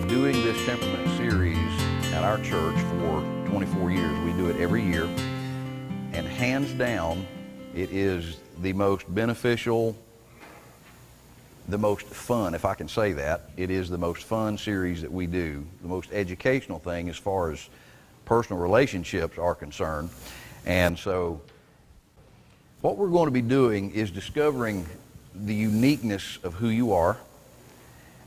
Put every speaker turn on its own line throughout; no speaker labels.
doing this Temperament Series at our church for 24 years. We do it every year, and hands down, it is the most beneficial, the most fun, if I can say that. It is the most fun series that we do, the most educational thing as far as personal relationships are concerned. And so what we're going to be doing is discovering the uniqueness of who you are,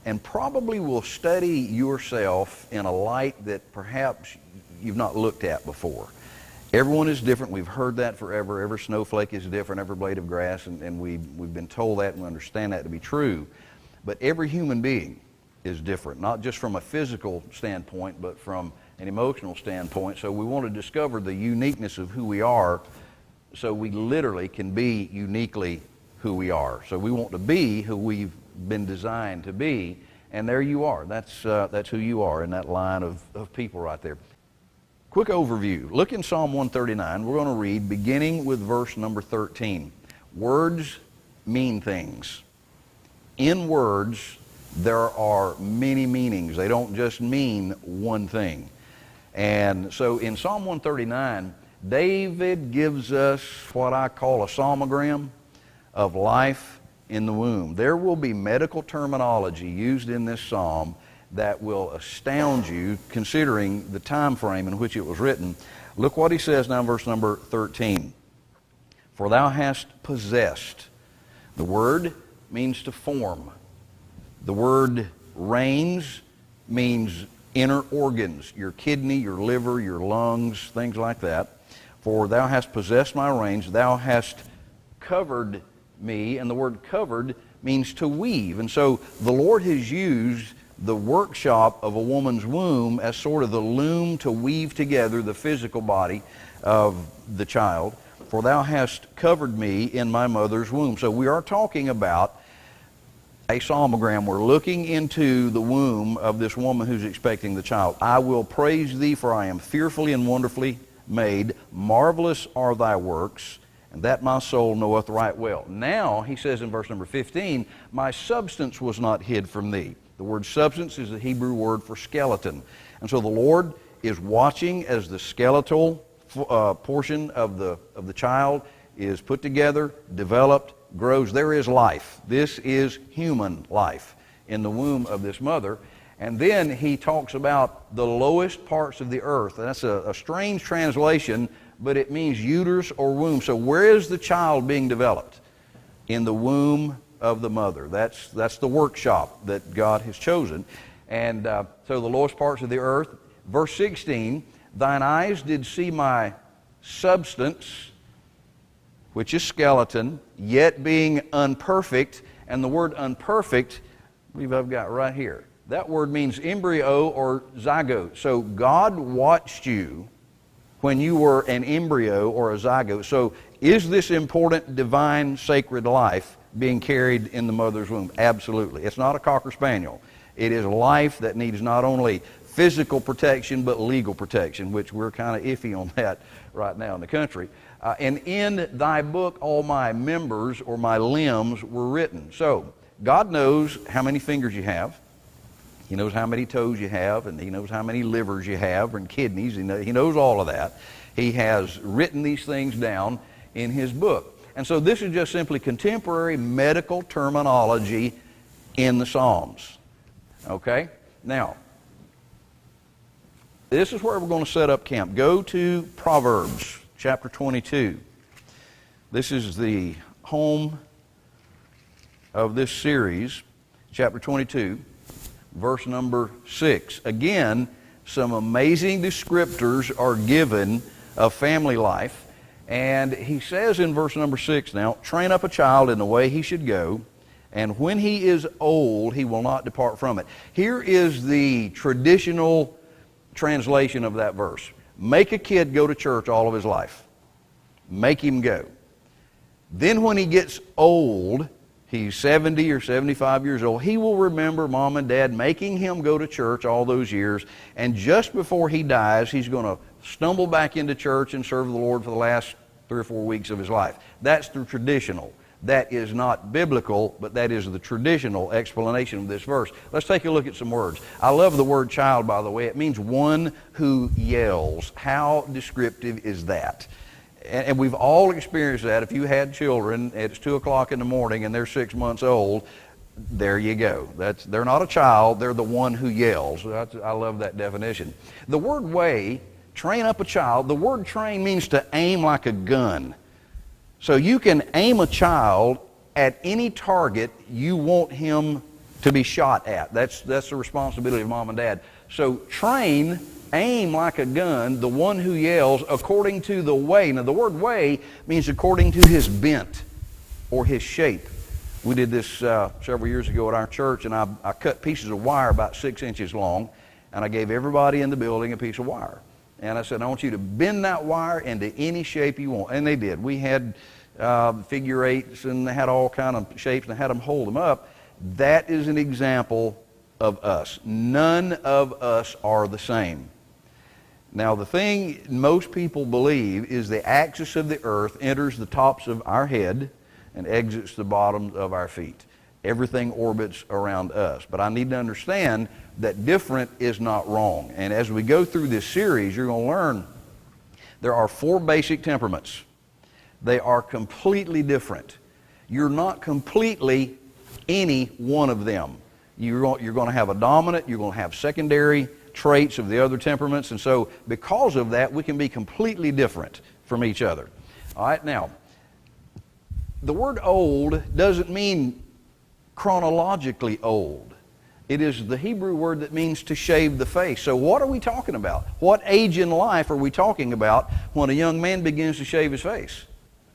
and probably will study yourself in a light that perhaps you've not looked at before. Everyone is different. We've heard that forever. Every snowflake is different, every blade of grass, and we've been told that and we understand that to be true. But every human being is different, not just from a physical standpoint, but from an emotional standpoint. So we want to discover the uniqueness of who we are so we literally can be uniquely who we are. So we want to be who we've been designed to be, and there you are. That's who you are in that line of people right there. Quick overview. Look in Psalm 139. We're going to read beginning with verse number 13. Words mean things. In words, there are many meanings. They don't just mean one thing. And so in Psalm 139, David gives us what I call a psalmogram of life in the womb. There will be medical terminology used in this psalm that will astound you considering the time frame in which it was written. Look what he says now in verse number 13. For thou hast possessed. The word means to form. The word reins means inner organs, your kidney, your liver, your lungs, things like that. For thou hast possessed my reins, thou hast covered me, and the word covered means to weave. And so the Lord has used the workshop of a woman's womb as sort of the loom to weave together the physical body of the child. For thou hast covered me in my mother's womb. So we are talking about a psalmogram. We're looking into the womb of this woman who's expecting the child. I will praise thee, for I am fearfully and wonderfully made. Marvelous are thy works, and that my soul knoweth right well. Now, he says in verse number 15, my substance was not hid from thee. The word substance is the Hebrew word for skeleton. And so the Lord is watching as the skeletal portion of the child is put together, developed, grows. There is life. This is human life in the womb of this mother. And then he talks about the lowest parts of the earth. And that's a strange translation, but it means uterus or womb. So where is the child being developed? In the womb of the mother. That's the workshop that God has chosen. And so the lowest parts of the earth. Verse 16, thine eyes did see my substance, which is skeleton, yet being unperfect. And the word unperfect, I believe I've got right here. That word means embryo or zygote. So God watched you when you were an embryo or a zygote. So is this important, divine, sacred life being carried in the mother's womb? Absolutely. It's not a Cocker Spaniel. It is life that needs not only physical protection but legal protection, which we're kind of iffy on that right now in the country. And in thy book all my members or my limbs were written. So God knows how many fingers you have. He knows how many toes you have, and He knows how many livers you have and kidneys. He knows all of that. He has written these things down in His book. And so this is just simply contemporary medical terminology in the Psalms. Okay? Now, this is where we're going to set up camp. Go to Proverbs chapter 22. This is the home of this series, chapter 22. Verse number 6. Again, some amazing descriptors are given of family life. And he says in verse number 6 now, train up a child in the way he should go, and when he is old, he will not depart from it. Here is the traditional translation of that verse. Make a kid go to church all of his life. Make him go. Then when he gets old, he's 70 or 75 years old, he will remember mom and dad making him go to church all those years, and just before he dies, he's going to stumble back into church and serve the Lord for the last 3 or 4 weeks of his life. That's the traditional. that is not biblical, but that is the traditional explanation of this verse. Let's take a look at some words. I love the word child, by the way. It means one who yells. How descriptive is that? And we've all experienced that. If you had children, it's 2 o'clock in the morning and they're 6 months old, there you go. They're not a child, they're the one who yells. I love that definition. The word way, train up a child, the word train means to aim like a gun. So you can aim a child at any target you want him to be shot at. That's the responsibility of mom and dad. So train, aim like a gun, the one who yells according to the way. Now the word way means according to his bent or his shape. We did this several years ago at our church, and I cut pieces of wire about 6 inches long, and I gave everybody in the building a piece of wire. And I said, I want you to bend that wire into any shape you want. And they did. We had figure eights, and they had all kind of shapes, and I had them hold them up. That is an example of us. None of us are the same. Now, the thing most people believe is the axis of the earth enters the tops of our head and exits the bottoms of our feet. Everything orbits around us. But I need to understand that different is not wrong. And as we go through this series, you're going to learn there are 4 basic temperaments. They are completely different. You're not completely any one of them. You're going to have a dominant, you're going to have secondary traits of the other temperaments. And so because of that, we can be completely different from each other. All right, now, the word old doesn't mean chronologically old. It is the Hebrew word that means to shave the face. So what are we talking about? What age in life are we talking about when a young man begins to shave his face?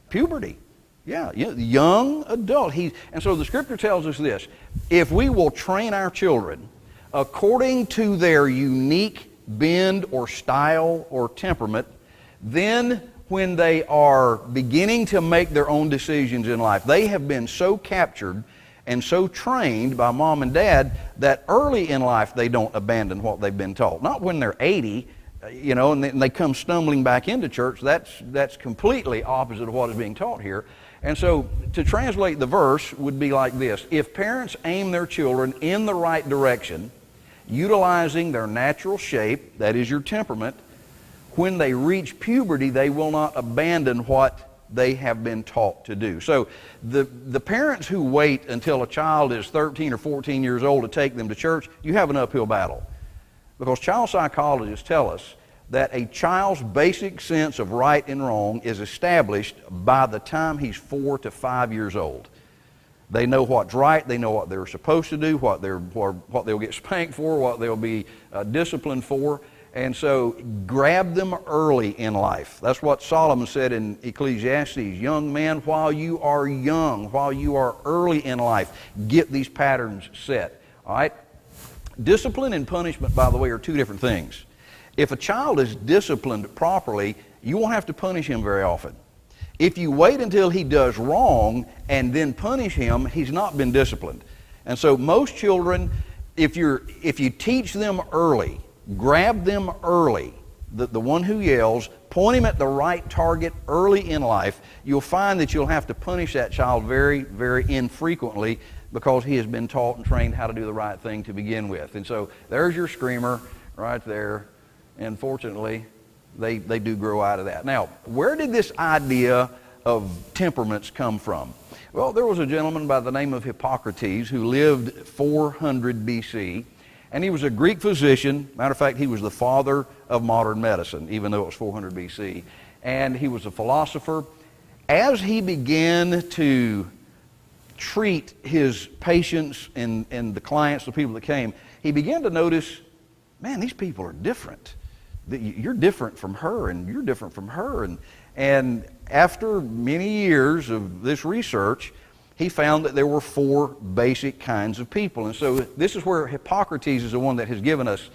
Puberty. Yeah, young adult. And so the Scripture tells us this. If we will train our children according to their unique bend or style or temperament, then when they are beginning to make their own decisions in life, they have been so captured and so trained by mom and dad that early in life they don't abandon what they've been taught. Not when they're 80, and they come stumbling back into church. That's completely opposite of what is being taught here. And so to translate the verse would be like this. If parents aim their children in the right direction, utilizing their natural shape, that is your temperament, when they reach puberty, they will not abandon what they have been taught to do. So the parents who wait until a child is 13 or 14 years old to take them to church, you have an uphill battle. Because child psychologists tell us that a child's basic sense of right and wrong is established by the time he's 4 to 5 years old. They know what's right, they know what they're supposed to do, what they'll get spanked for, what they'll be disciplined for. And so grab them early in life. That's what Solomon said in Ecclesiastes. Young man, while you are young, while you are early in life, get these patterns set. All right? Discipline and punishment, by the way, are 2 different things. If a child is disciplined properly, you won't have to punish him very often. If you wait until he does wrong and then punish him, he's not been disciplined. And so most children, if you teach them early, grab them early, the one who yells, point him at the right target early in life, you'll find that you'll have to punish that child very, very infrequently because he has been taught and trained how to do the right thing to begin with. And so there's your screamer right there. And fortunately, they do grow out of that. Now, where did this idea of temperaments come from? Well, there was a gentleman by the name of Hippocrates who lived 400 BC. And he was a Greek physician. Matter of fact, he was the father of modern medicine, even though it was 400 BC. And he was a philosopher. As he began to treat his patients and the clients, the people that came, he began to notice, man, these people are different. You're different from her, and you're different from her. And after many years of this research, he found that there were 4 basic kinds of people. And so this is where Hippocrates is the one that has given us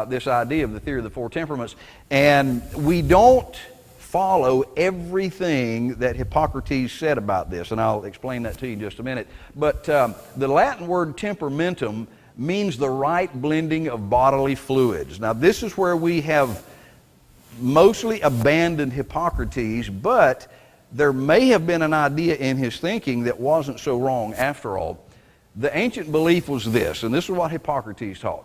this idea of the theory of the 4 temperaments. And we don't follow everything that Hippocrates said about this, and I'll explain that to you in just a minute. But the Latin word temperamentum means the right blending of bodily fluids. Now this is where we have mostly abandoned Hippocrates, but there may have been an idea in his thinking that wasn't so wrong after all. The ancient belief was this, and this is what Hippocrates taught,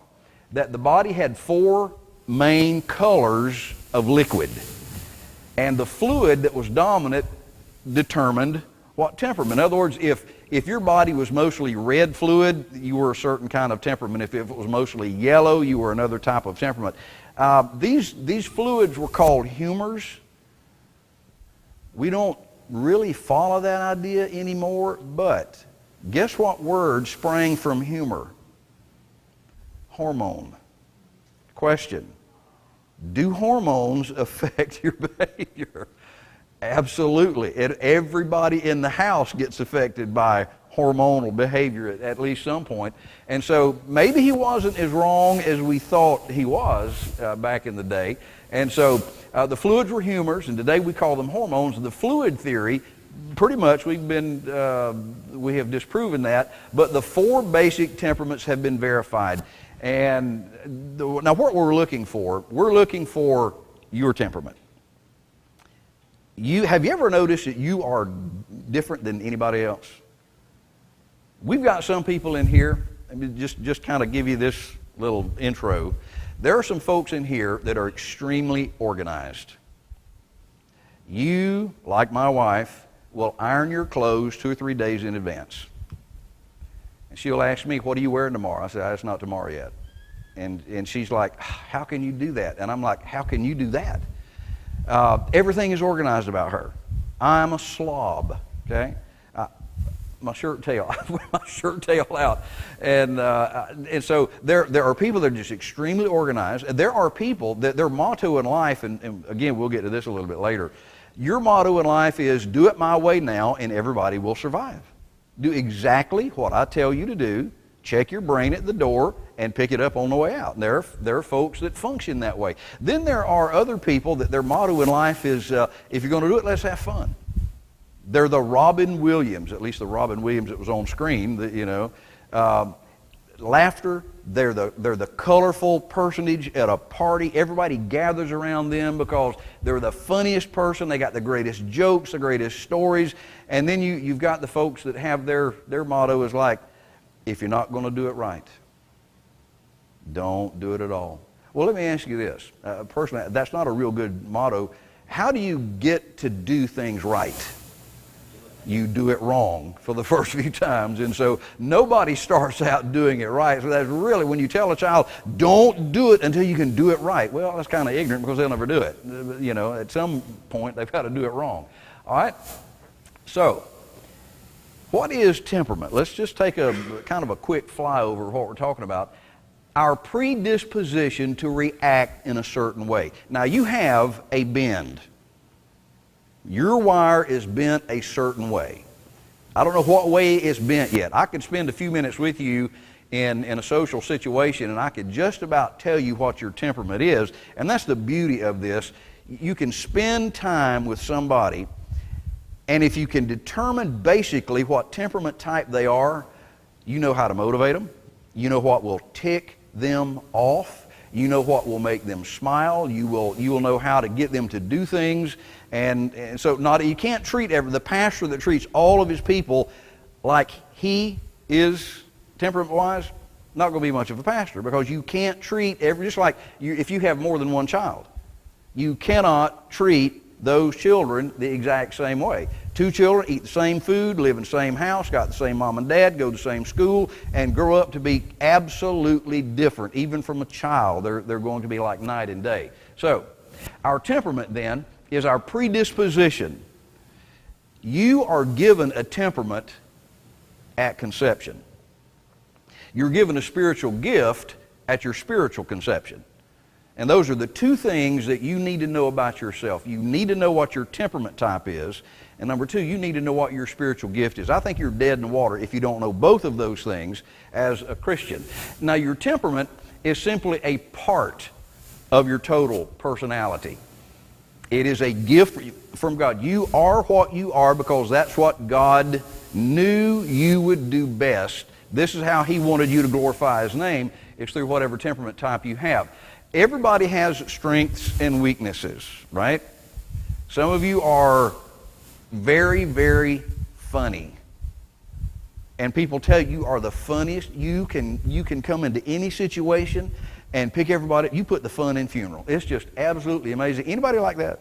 that the body had 4 main colors of liquid. And the fluid that was dominant determined what temperament. In other words, if your body was mostly red fluid, you were a certain kind of temperament. If it was mostly yellow, you were another type of temperament. These fluids were called humors. We don't really follow that idea anymore, but guess what word sprang from humor? Hormone. Question: do hormones affect your behavior? Absolutely. Everybody in the house gets affected by hormonal behavior at least some point. And so maybe he wasn't as wrong as we thought he was back in the day. And so the fluids were humors, and today we call them hormones. The fluid theory, pretty much we have disproven that, but the 4 basic temperaments have been verified. And now what we're looking for your temperament. Have you ever noticed that you are different than anybody else? We've got some people in here, just kind of give you this little intro. There are some folks in here that are extremely organized. You, like my wife, will iron your clothes 2 or 3 days in advance. And she'll ask me, what are you wearing tomorrow? I said, it's not tomorrow yet. And she's like, how can you do that? And I'm like, how can you do that? Everything is organized about her. I'm a slob, okay? My shirt tail, I wear my shirt tail out. And so there are people that are just extremely organized. There are people that their motto in life, and again, we'll get to this a little bit later, your motto in life is do it my way now and everybody will survive. Do exactly what I tell you to do. Check your brain at the door and pick it up on the way out. And there are folks that function that way. Then there are other people that their motto in life is, if you're going to do it, let's have fun. They're the Robin Williams, at least the Robin Williams that was on screen, laughter. They're the colorful personage at a party. Everybody gathers around them because they're the funniest person. They got the greatest jokes, the greatest stories. And then you've got the folks that have their motto is like, if you're not going to do it right, don't do it at all. Well, let me ask you this. Personally, that's not a real good motto. How do you get to do things right? You do it wrong for the first few times. And so nobody starts out doing it right. So that's really, when you tell a child, don't do it until you can do it right. Well, that's kind of ignorant because they'll never do it. At some point, they've got to do it wrong. All right? So, what is temperament? Let's just take a kind of a quick flyover of what we're talking about. Our predisposition to react in a certain way. Now, you have a bend. Your wire is bent a certain way. I don't know what way it's bent yet. I could spend a few minutes with you in a social situation and I could just about tell you what your temperament is. And that's the beauty of this. You can spend time with somebody, and if you can determine basically what temperament type they are, you know how to motivate them. You know what will tick them off. You know what will make them smile. You will know how to get them to do things. And so you can't treat the pastor that treats all of his people like he is temperament-wise, not going to be much of a pastor, because you can't treat just like if you have more than one child. You cannot treat those children the exact same way. 2 children eat the same food, live in the same house, got the same mom and dad, go to the same school, and grow up to be absolutely different. Even from a child, they're going to be like night and day. So, our temperament then is our predisposition. You are given a temperament at conception. You're given a spiritual gift at your spiritual conception. And those are the 2 things that you need to know about yourself. You need to know what your temperament type is. And number 2, you need to know what your spiritual gift is. I think you're dead in the water if you don't know both of those things as a Christian. Now, your temperament is simply a part of your total personality. It is a gift from God. You are what you are because that's what God knew you would do best. This is how He wanted you to glorify His name. It's through whatever temperament type you have. Everybody has strengths and weaknesses, right? Some of you very, very funny. And people tell you you are the funniest. You can come into any situation and pick everybody. You put the fun in funeral. It's just absolutely amazing. Anybody like that?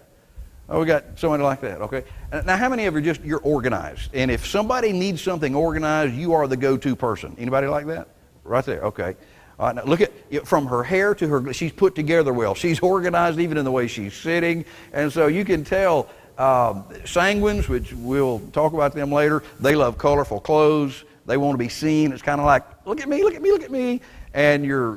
Oh, we got somebody like that, okay. Now, how many of you you're organized? And if somebody needs something organized, you are the go-to person. Anybody like that? Right there, okay. All right, now look at, from her hair to her, she's put together well. She's organized even in the way she's sitting. And so you can tell sanguines, which we'll talk about them later, they love colorful clothes. They want to be seen. It's kind of like, look at me, look at me, look at me. And your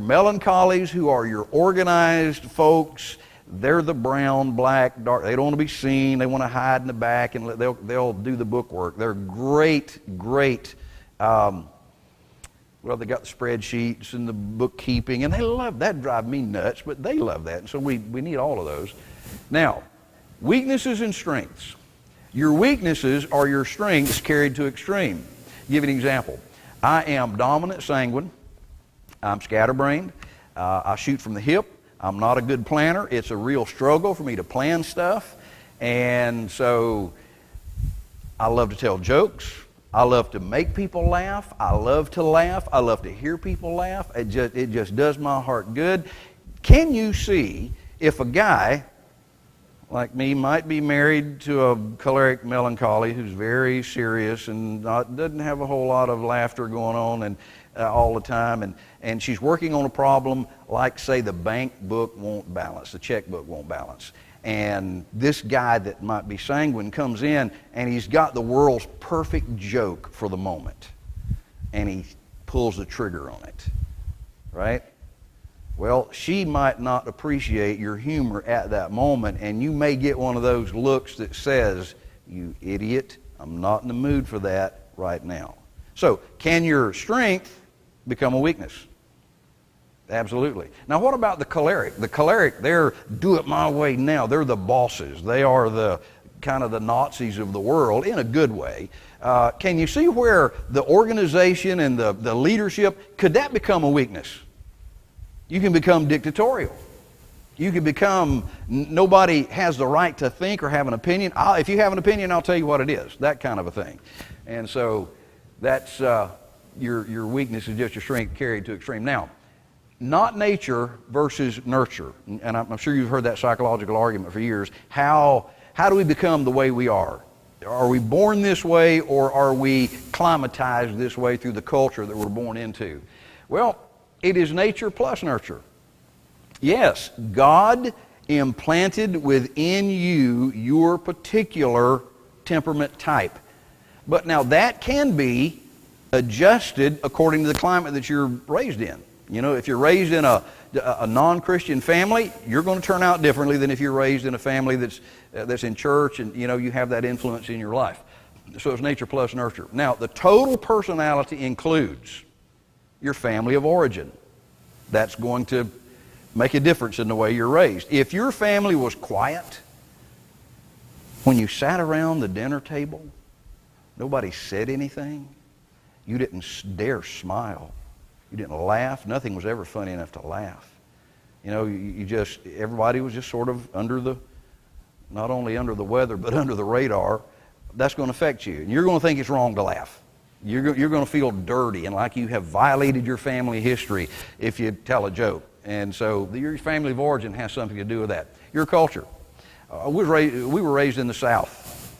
melancholies, who are your organized folks, they're the brown, black, dark. They don't want to be seen. They want to hide in the back, and they'll do the bookwork. They're great. Well, they got the spreadsheets and the bookkeeping, and they love that. Drive me nuts, but they love that. And so we need all of those. Now, weaknesses and strengths. Your weaknesses are your strengths carried to extreme. Give an example. I am dominant sanguine. I'm scatterbrained. I shoot from the hip. I'm not a good planner. It's a real struggle for me to plan stuff. And so I love to tell jokes. I love to make people laugh. I love to laugh. I love to hear people laugh. It just does my heart good. Can you see if a guy like me might be married to a choleric melancholy who's very serious and doesn't have a whole lot of laughter going on and all the time, and she's working on a problem like, say, the bank book won't balance, the checkbook won't balance. And this guy that might be sanguine comes in, and he's got the world's perfect joke for the moment. And he pulls the trigger on it, right? Well, she might not appreciate your humor at that moment, and you may get one of those looks that says, "You idiot, I'm not in the mood for that right now." So, can your strength become a weakness? Absolutely. Now, what about the choleric? The choleric, they're do it my way now. They're the bosses. They are the kind of the Nazis of the world in a good way. Can you see where the organization and the leadership, could that become a weakness? You can become dictatorial. You can become, nobody has the right to think or have an opinion. If you have an opinion, I'll tell you what it is. That kind of a thing. And so that's your weakness is just your strength carried to extreme. Now, not nature versus nurture. And I'm sure you've heard that psychological argument for years. How do we become the way we are? Are we born this way, or are we climatized this way through the culture that we're born into? Well, it is nature plus nurture. Yes, God implanted within you your particular temperament type. But now that can be adjusted according to the climate that you're raised in. You know, if you're raised in a non-Christian family, you're going to turn out differently than if you're raised in a family that's in church and, you know, you have that influence in your life. So it's nature plus nurture. Now, the total personality includes your family of origin. That's going to make a difference in the way you're raised. If your family was quiet, when you sat around the dinner table, nobody said anything, you didn't dare smile, you didn't laugh, nothing was ever funny enough to laugh. You know, everybody was just sort of not only under the weather, but under the radar. That's going to affect you. And you're going to think it's wrong to laugh. You're going to feel dirty and like you have violated your family history if you tell a joke. And so your family of origin has something to do with that. Your culture. We were raised in the South.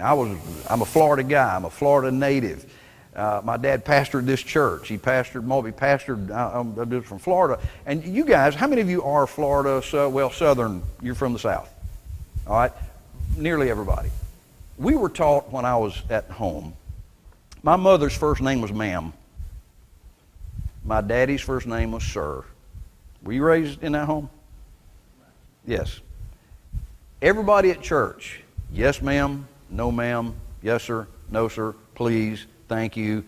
I'm a Florida guy. I'm a Florida native. My dad pastored this church. He pastored, I'm from Florida. And you guys, how many of you are Florida, Southern, you're from the South? All right? Nearly everybody. We were taught when I was at home, my mother's first name was ma'am. My daddy's first name was sir. Were you raised in that home? Yes. Everybody at church, yes ma'am, no ma'am, yes sir, no sir, please, thank you.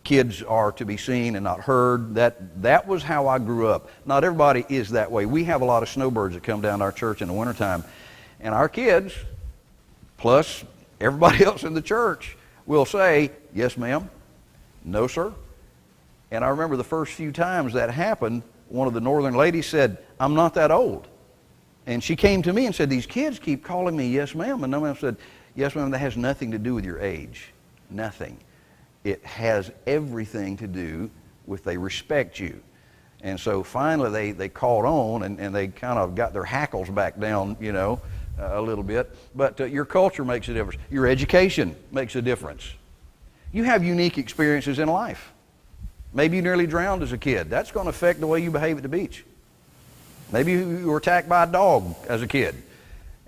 Kids are to be seen and not heard. That was how I grew up. Not everybody is that way. We have a lot of snowbirds that come down to our church in the wintertime. And our kids, plus everybody else in the church, will say, yes ma'am, no sir. And I remember the first few times that happened, one of the northern ladies said, I'm not that old. And she came to me and said, these kids keep calling me yes, ma'am. And I said, yes, ma'am, that has nothing to do with your age. Nothing. It has everything to do with they respect you. And so finally they caught on, and they kind of got their hackles back down, you know, a little bit. But your culture makes a difference. Your education makes a difference. You have unique experiences in life. Maybe you nearly drowned as a kid. That's going to affect the way you behave at the beach. Maybe you were attacked by a dog as a kid.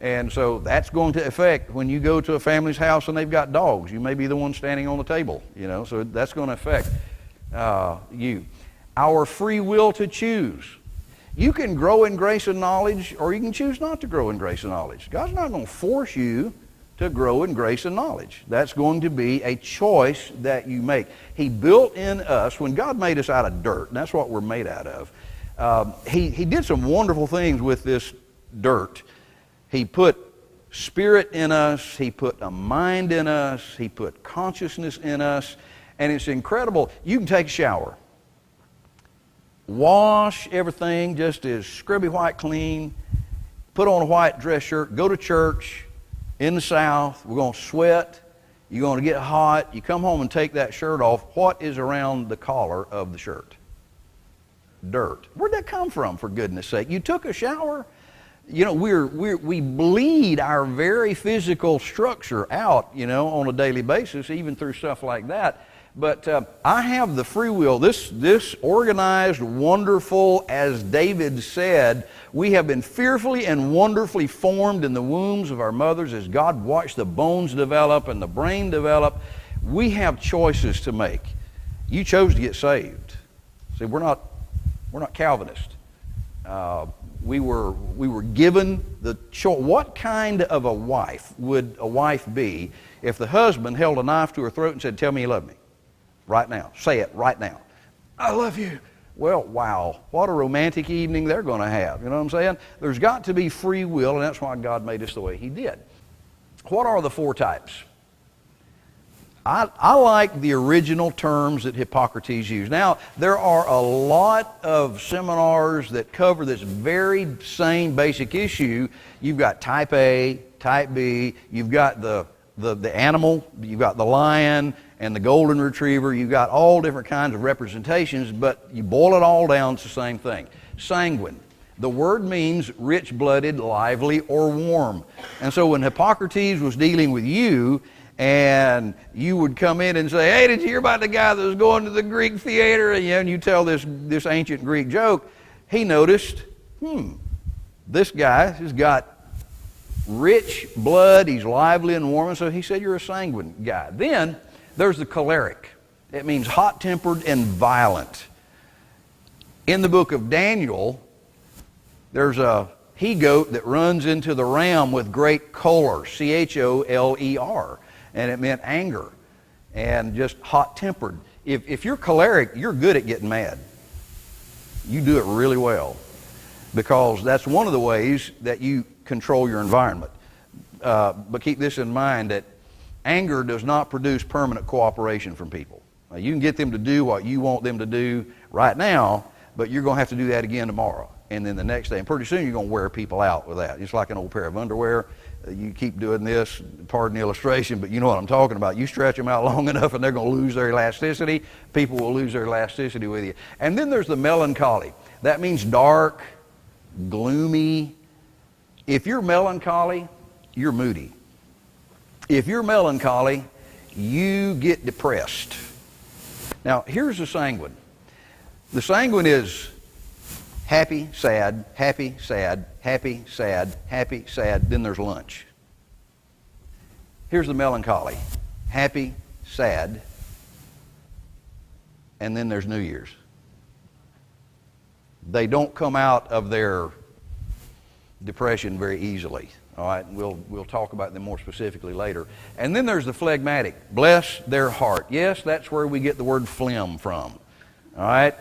And so that's going to affect when you go to a family's house and they've got dogs. You may be the one standing on the table, you know, so that's going to affect you. Our free will to choose. You can grow in grace and knowledge, or you can choose not to grow in grace and knowledge. God's not going to force you to grow in grace and knowledge. That's going to be a choice that you make. He built in us, when God made us out of dirt, and that's what we're made out of, He did some wonderful things with this dirt. He put spirit in us. He put a mind in us. He put consciousness in us. And it's incredible. You can take a shower. Wash everything just as scrubby white clean. Put on a white dress shirt. Go to church in the South. We're going to sweat. You're going to get hot. You come home and take that shirt off. What is around the collar of the shirt? Dirt. Where'd that come from, for goodness sake? You took a shower. You know, we bleed our very physical structure out, you know, on a daily basis, even through stuff like that. But I have the free will. This organized, wonderful, as David said, we have been fearfully and wonderfully formed in the wombs of our mothers as God watched the bones develop and the brain develop. We have choices to make. You chose to get saved. See, we're not Calvinist. We were given the choice. What kind of a wife would a wife be if the husband held a knife to her throat and said, "Tell me you love me right now. Say it right now. I love you." Well, wow, what a romantic evening they're going to have. You know what I'm saying? There's got to be free will, and that's why God made us the way He did. What are the four types? I like the original terms that Hippocrates used. Now, there are a lot of seminars that cover this very same basic issue. You've got type A, type B, you've got the animal, you've got the lion and the golden retriever, you've got all different kinds of representations, but you boil it all down, it's the same thing. Sanguine. The word means rich-blooded, lively, or warm. And so when Hippocrates was dealing with you, and you would come in and say, "Hey, did you hear about the guy that was going to the Greek theater?" And you tell this ancient Greek joke. He noticed, this guy has got rich blood, he's lively and warm, and so he said, "You're a sanguine guy." Then there's the choleric. It means hot-tempered and violent. In the book of Daniel, there's a he-goat that runs into the ram with great choler, C-H-O-L-E-R. And it meant anger and just hot-tempered. If you're choleric, you're good at getting mad. You do it really well, because that's one of the ways that you control your environment. But keep this in mind, that anger does not produce permanent cooperation from people. Now, you can get them to do what you want them to do right now, but you're going to have to do that again tomorrow, and then the next day. And pretty soon you're going to wear people out with that. It's like an old pair of underwear. You keep doing this, pardon the illustration, but you know what I'm talking about. You stretch them out long enough and they're going to lose their elasticity. People will lose their elasticity with you. And then there's the melancholy. That means dark, gloomy. If you're melancholy, you're moody. If you're melancholy, you get depressed. Now, here's the sanguine. The sanguine is happy, sad, happy, sad, happy, sad, happy, sad, then there's lunch. Here's the melancholy. Happy, sad, and then there's New Year's. They don't come out of their depression very easily. All right, we'll talk about them more specifically later. And then there's the phlegmatic. Bless their heart. Yes, that's where we get the word phlegm from. All right?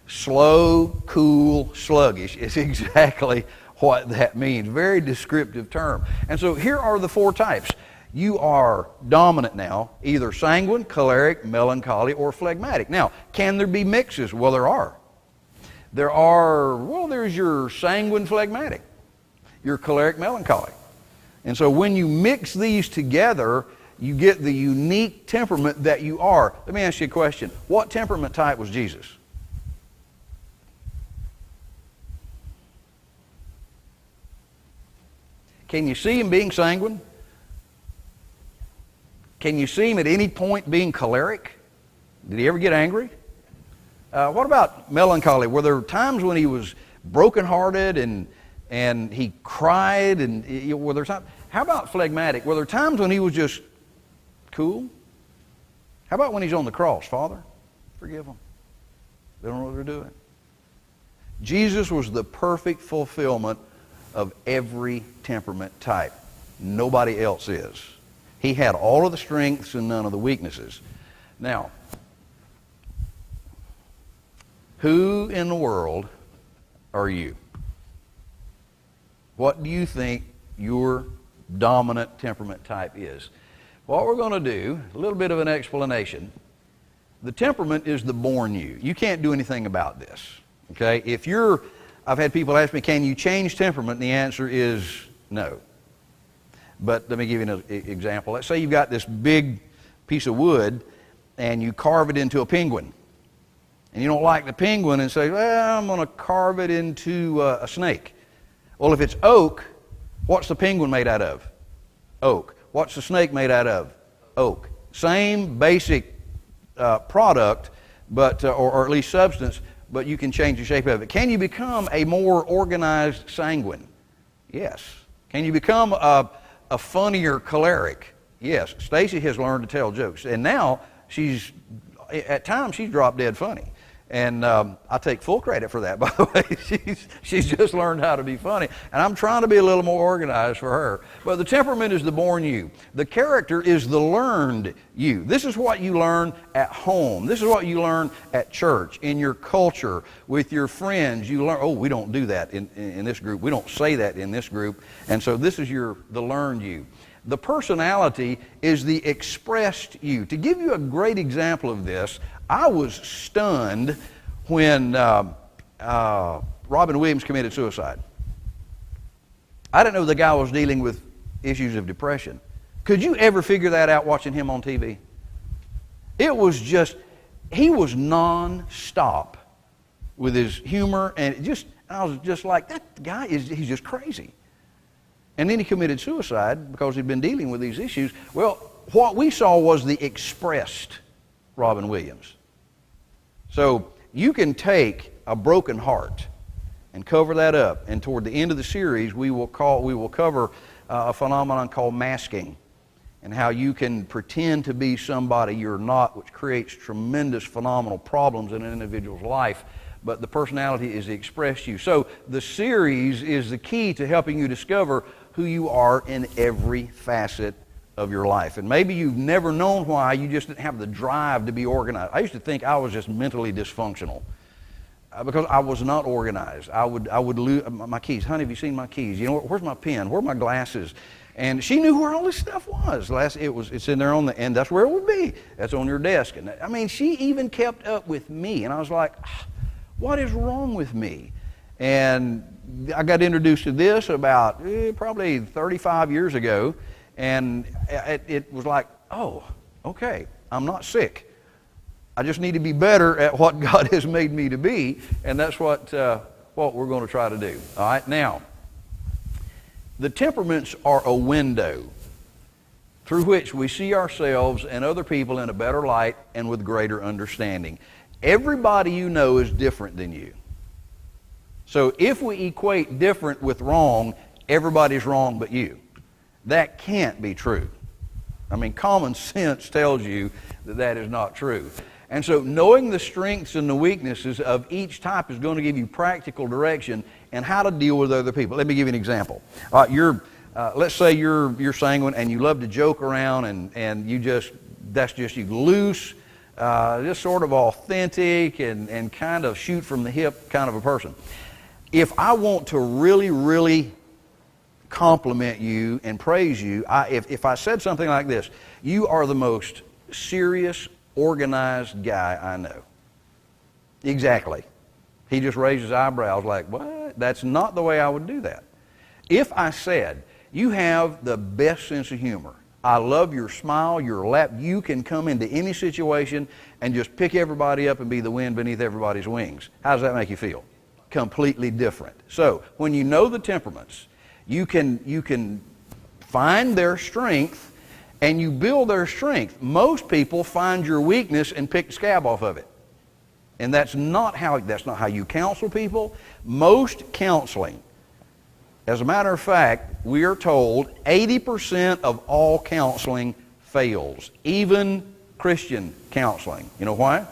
Slow, cool, sluggish is exactly what that means. Very descriptive term. And so here are the four types. You are dominant now, either sanguine, choleric, melancholy, or phlegmatic. Now, can there be mixes? Well, there are. There's your sanguine phlegmatic. you're choleric melancholy. And so when you mix these together, you get the unique temperament that you are. Let me ask you a question. What temperament type was Jesus? Can you see him being sanguine? Can you see him at any point being choleric? Did he ever get angry? What about melancholy? Were there times when he was brokenhearted and he cried? And were there times? How about phlegmatic? Were there times when he was just cool? How about when he's on the cross? Father, forgive them. They don't know what they're doing. Jesus was the perfect fulfillment of every temperament type. Nobody else is. He had all of the strengths and none of the weaknesses. Now, who in the world are you? What do you think your dominant temperament type is? What we're going to do, a little bit of an explanation. The temperament is the born you. You can't do anything about this. Okay? I've had people ask me, can you change temperament? And the answer is no. But let me give you an example. Let's say you've got this big piece of wood and you carve it into a penguin. And you don't like the penguin and say, well, I'm going to carve it into a snake. Well, if it's oak, what's the penguin made out of? Oak. What's the snake made out of? Oak. Same basic product, but or at least substance, but you can change the shape of it. Can you become a more organized sanguine? Yes. Can you become a funnier choleric? Yes. Stacy has learned to tell jokes, and now at times she's drop dead funny. And I take full credit for that, by the way. She's just learned how to be funny. And I'm trying to be a little more organized for her. But the temperament is the born you. The character is the learned you. This is what you learn at home. This is what you learn at church, in your culture, with your friends. You learn, oh, we don't do that in this group. We don't say that in this group. And so this is the learned you. The personality is the expressed you. To give you a great example of this, I was stunned when Robin Williams committed suicide. I didn't know the guy was dealing with issues of depression. Could you ever figure that out watching him on TV? It was just, he was non-stop with his humor, and I was just like, that guy he's just crazy. And then he committed suicide because he'd been dealing with these issues. Well, what we saw was the expressed Robin Williams. So you can take a broken heart and cover that up. And toward the end of the series, we will cover a phenomenon called masking, and how you can pretend to be somebody you're not, which creates tremendous, phenomenal problems in an individual's life. But the personality is the expressed you. So the series is the key to helping you discover who you are in every facet of your life. And maybe you've never known why, you just didn't have the drive to be organized. I used to think I was just mentally dysfunctional because I was not organized. I would lose my keys. Honey, have you seen my keys? You know, where's my pen? Where are my glasses? And she knew where all this stuff was. It's in there and that's where it would be. That's on your desk. And I mean, she even kept up with me. And I was like, what is wrong with me? And I got introduced to this about probably 35 years ago. And it was like, oh, okay, I'm not sick. I just need to be better at what God has made me to be. And that's what we're going to try to do. All right, now, the temperaments are a window through which we see ourselves and other people in a better light and with greater understanding. Everybody you know is different than you. So if we equate different with wrong, everybody's wrong but you. That can't be true. I mean, common sense tells you that is not true. And so knowing the strengths and the weaknesses of each type is going to give you practical direction and how to deal with other people. Let me give you an example. Let's say you're sanguine and you love to joke around and that's just you, loose, just sort of authentic and kind of shoot from the hip kind of a person. If I want to really, really compliment you and praise you, if I said something like this, you are the most serious, organized guy I know. Exactly. He just raised his eyebrows like, what? That's not the way I would do that. If I said, you have the best sense of humor, I love your smile, your laugh, you can come into any situation and just pick everybody up and be the wind beneath everybody's wings. How does that make you feel? Completely different. So when you know the temperaments, you can find their strength and you build their strength. Most people find your weakness and pick the scab off of it. And that's not how you counsel people. Most counseling, as a matter of fact, we are told 80% of all counseling fails, even Christian counseling. You know why?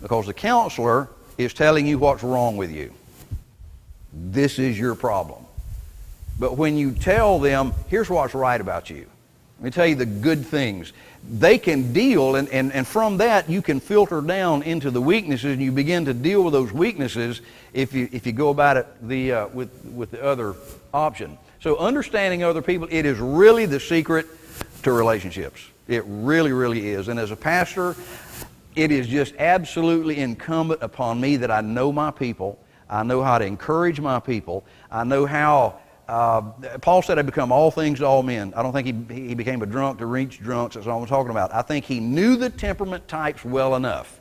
Because the counselor is telling you what's wrong with you. This is your problem. But when you tell them, here's what's right about you, let me tell you the good things, they can deal, and from that you can filter down into the weaknesses, and you begin to deal with those weaknesses if you go about it with the other option. So understanding other people, it is really the secret to relationships. It really, really is. And as a pastor, it is just absolutely incumbent upon me that I know my people. I know how to encourage my people. I know how Paul said, I become all things to all men. I don't think he became a drunk to reach drunks. That's what I'm talking about. I think he knew the temperament types well enough.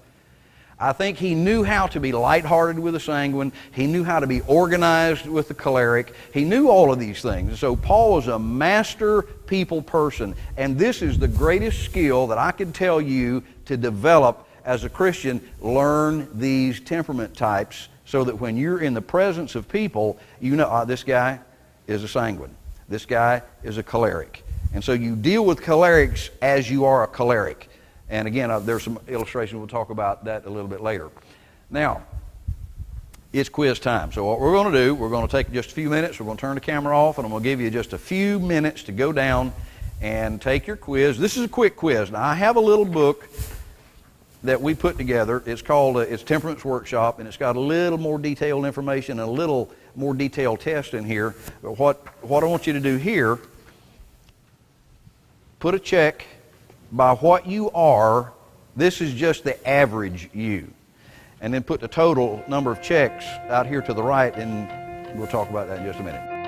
I think he knew how to be lighthearted with the sanguine. He knew how to be organized with the choleric. He knew all of these things. So Paul was a master people person. And this is the greatest skill that I can tell you to develop as a Christian. Learn these temperament types so that when you're in the presence of people, you know, this guy is a sanguine. This guy is a choleric. And so you deal with cholerics as you are a choleric. And again, there's some illustrations. We'll talk about that a little bit later. Now, it's quiz time. So what we're going to do, we're going to take just a few minutes. We're going to turn the camera off, and I'm going to give you just a few minutes to go down and take your quiz. This is a quick quiz. Now, I have a little book that we put together. It's called it's Temperaments Workshop, and it's got a little more detailed information and a little more detailed test in here. But what I want you to do here, put a check by what you are. This is just the average you. And then put the total number of checks out here to the right, and we'll talk about that in just a minute.